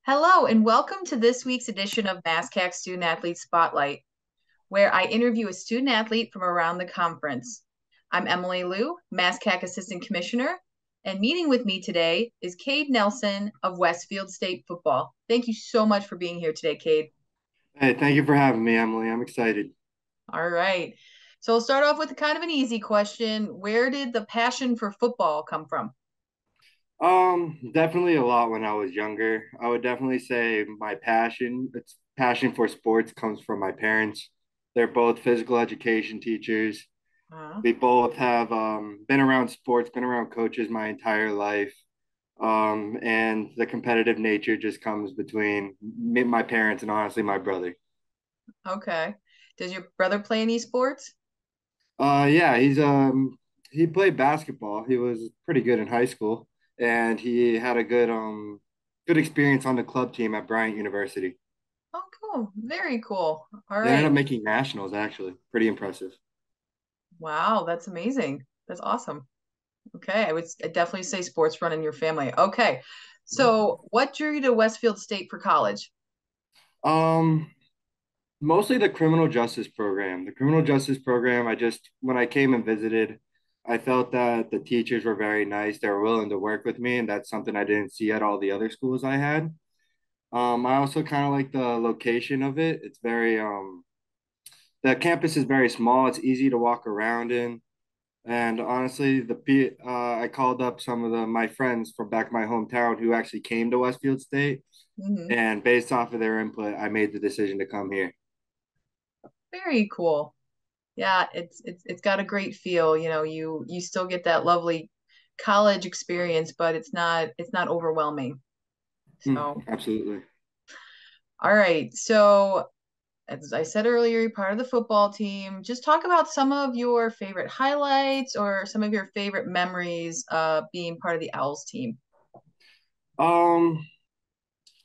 Hello, and welcome to this week's edition of MASCAC Student Athlete Spotlight, where I interview a student athlete from around the conference. I'm Emily Liu, MASCAC Assistant Commissioner, and meeting with me today is Cade Nelson of Westfield State Football. Thank you so much for being here today, Cade. Hey, thank you for having me, Emily. I'm excited. All right. So we'll start off with kind of an easy question. Where did the passion for football come from? Definitely a lot when I was younger. I would definitely say it's passion for sports comes from my parents. They're both physical education teachers. Uh, We both have been around sports, been around coaches my entire life. And the competitive nature just comes between me, my parents, and honestly my brother. okay. Does your brother play any sports? Yeah, he played basketball. He was pretty good in high school, and he had a good experience on the club team at Bryant University. Oh, cool. Very cool. All They ended right. up making nationals, actually. Pretty impressive. Wow, that's amazing. That's awesome. Okay, I'd definitely say sports run in your family. Okay, so what drew you to Westfield State for college? Um, Mostly the criminal justice program. The criminal justice program, when I came and visited, I felt that the teachers were very nice. They were willing to work with me, and that's something I didn't see at all the other schools I had. I also kind of like the location of it. The campus is very small. It's easy to walk around in. And honestly, I called up some of my friends from back my hometown who actually came to Westfield State, Hmm. and based off of their input, I made the decision to come here. Very cool. Yeah, it's got a great feel. You still get that lovely college experience, but it's not overwhelming. So, Absolutely. all right. So, as I said earlier, you're part of the football team. Just talk about some of your favorite highlights or some of your favorite memories being part of the Owls team. Um,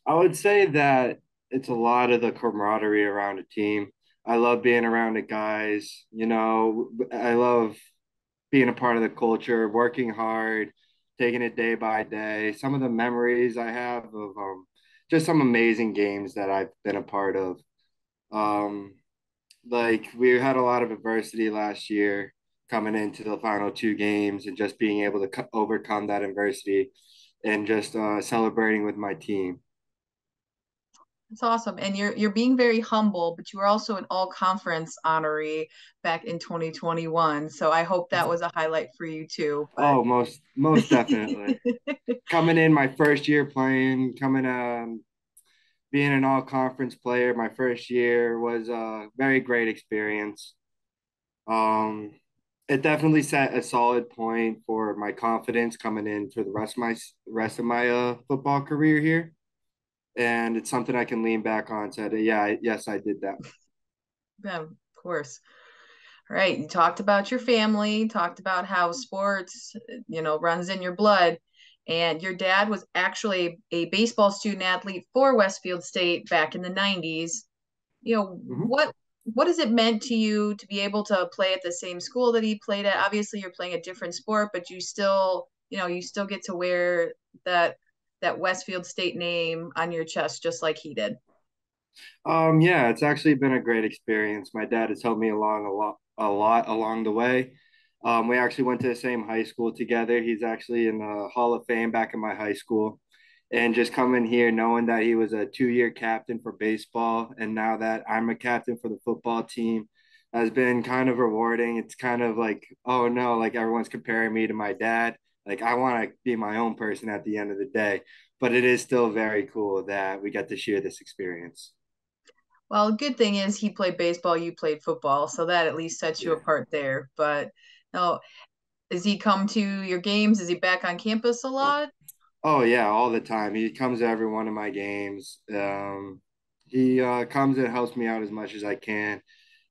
I would say that it's a lot of the camaraderie around a team. I love being around the guys. I love being a part of the culture, working hard, taking it day by day. Some of the memories I have of just some amazing games that I've been a part of. Um, like we had a lot of adversity last year coming into the final two games and just being able to overcome that adversity and just celebrating with my team. That's awesome. And you're being very humble, but you were also an all conference honoree back in 2021. So I hope that was a highlight for you too. But Oh, most definitely. Coming in my first year playing, being an all conference player my first year was a very great experience. Um, it definitely set a solid point for my confidence coming in for the rest of my football career here, and it's something I can lean back on. Said, yeah, yes, I did that. yeah, of course. All right. You talked about your family, talked about how sports, runs in your blood. And your dad was actually a baseball student athlete for Westfield State back in the 90s. Mhm. What has it meant to you to be able to play at the same school that he played at? Obviously, you're playing a different sport, but you still get to wear that Westfield State name on your chest just like he did. Yeah, it's actually been a great experience. My dad has helped me along a lot along the way. We actually went to the same high school together. He's actually in the Hall of Fame back in my high school. And just coming here, knowing that he was a 2 year captain for baseball, and now that I'm a captain for the football team, has been kind of rewarding. It's kind of like, oh no, like everyone's comparing me to my dad. Like I want to be my own person at the end of the day, but it is still very cool that we get to share this experience. Well, the good thing is he played baseball, you played football, so that at least sets you Yeah. apart there. But no, does he come to your games? Is he back on campus a lot? Oh yeah, all the time. He comes to every one of my games. He comes and helps me out as much as I can,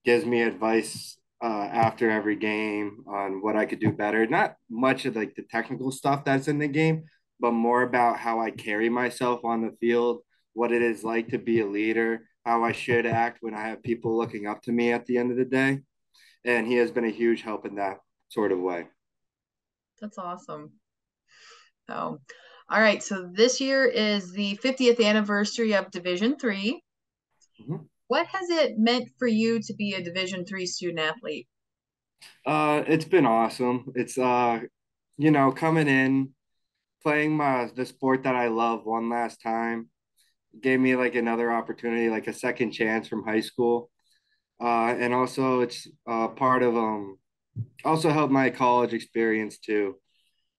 gives me advice after every game on what I could do better. Not much of like the technical stuff that's in the game, but more about how I carry myself on the field, what it is like to be a leader, how I should act when I have people looking up to me at the end of the day. And he has been a huge help in that sort of way. That's awesome. So, All right, so this year is the 50th anniversary of Division Three. Mhm. What has it meant for you to be a Division Three student athlete? It's been awesome. It's coming in, playing the sport that I love one last time, gave me like another opportunity, like a second chance from high school. And also it's part of also helped my college experience too,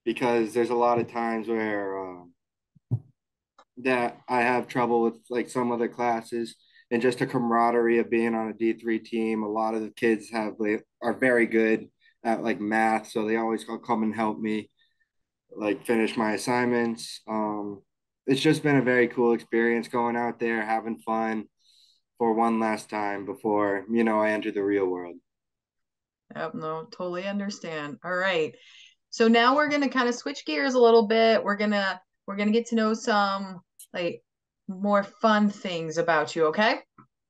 because there's a lot of times where that I have trouble with like some other classes and just a camaraderie of being on a D3 team. A lot of the kids are very good at like math, so they always come and help me like finish my assignments. It's just been a very cool experience going out there, having fun for one last time before, I enter the real world. Yep, no, totally understand. All right. So now we're gonna kind of switch gears a little bit. We're gonna get to know some like more fun things about you, okay?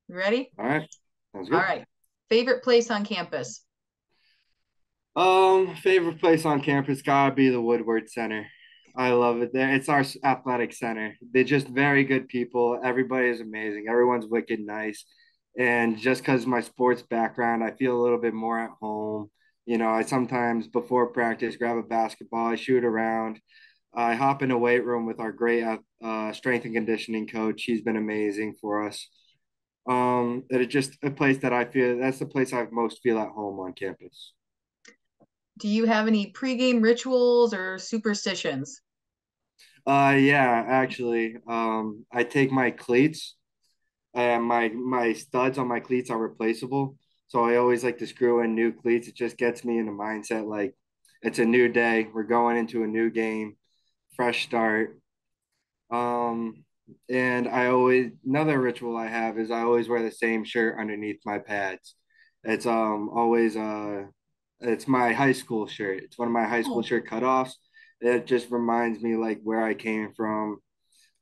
You ready? All right. Sounds All good. right. Favorite place on campus? Favorite place on campus gotta be the Woodward Center. I love it there. It's our athletic center. They're just very good people. Everybody is amazing. Everyone's wicked nice. And just because of my sports background, I feel a little bit more at home. I sometimes before practice grab a basketball, I shoot around. I hop in a weight room with our great strength and conditioning coach. He's been amazing for us. It's just a place that I feel that's the place I most feel at home on campus. Do you have any pregame rituals or superstitions? Yeah, actually, I take my cleats and my studs on my cleats are replaceable. So I always like to screw in new cleats. It just gets me in the mindset like it's a new day. We're going into a new game, fresh start. Um, and I always another ritual I have is I always wear the same shirt underneath my pads. It's always it's my high school shirt. It's one of my high school Oh, shirt cutoffs. It just reminds me like where I came from,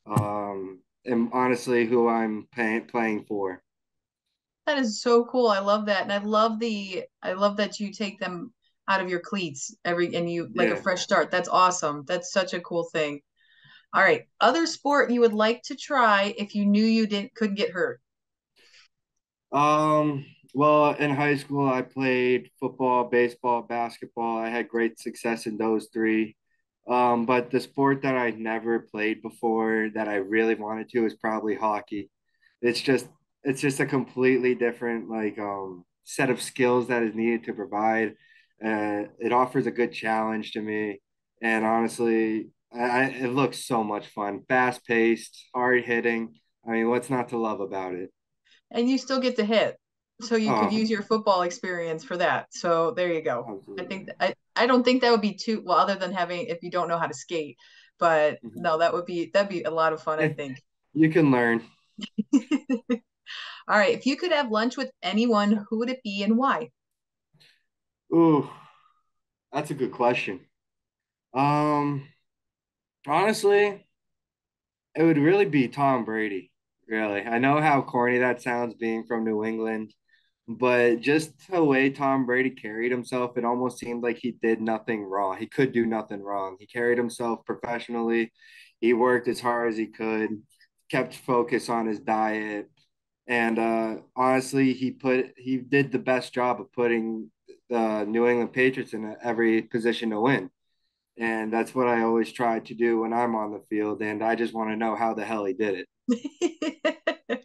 and honestly who I'm playing for. that is so cool. I love that. And I love that you take them out of your cleats every and you like a Yeah. fresh start. That's awesome. That's such a cool thing. All right. Other sport you would like to try if you knew you didn't couldn't get hurt. Um, well, in high school, I played football, baseball, basketball. I had great success in those three. But the sport that I never played before that I really wanted to is probably hockey. It's just it's just a completely different like set of skills that is needed to provide. It offers a good challenge to me, and honestly, it looks so much fun. Fast paced, hard hitting. I mean, what's not to love about it? And you still get to hit. So you could Oh, use your football experience for that. So there you go. I think absolutely. I don't think that would be too well other than having if you don't know how to skate. But Mhm. no, that'd be a lot of fun, I Yeah, think. you can learn. All right, if you could have lunch with anyone, who would it be and why? Ooh, that's a good question. Um, Honestly, it would really be Tom Brady. Really, I know how corny that sounds being from New England, but just the way Tom Brady carried himself, it almost seemed like he did nothing wrong. He could do nothing wrong. He carried himself professionally. He worked as hard as he could, kept focus on his diet, and honestly, he did the best job of putting the New England Patriots in every position to win. And that's what I always try to do when I'm on the field. And I just want to know how the hell he did it.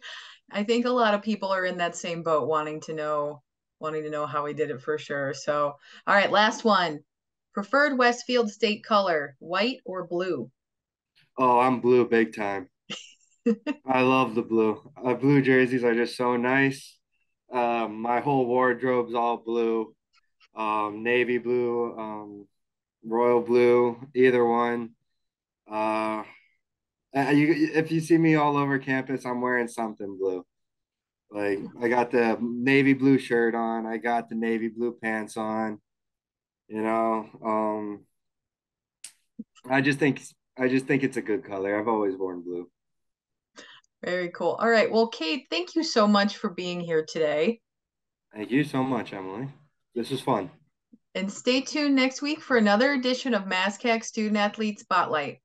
I think a lot of people are in that same boat wanting to know how he did it for sure. So, all right, last one. Preferred Westfield state color, white or blue? Oh, I'm blue big time. I love the blue. Blue jerseys are just so nice. My whole wardrobe's all blue, navy blue, royal blue, either one. Uh, if you see me all over campus, I'm wearing something blue. Like I got the navy blue shirt on, I got the navy blue pants on. You know, I just think I just think it's a good color. I've always worn blue. Very cool. All right. Well, Kate, thank you so much for being here today. Thank you so much, Emily. This was fun. And stay tuned next week for another edition of MassCAC Student Athlete Spotlight.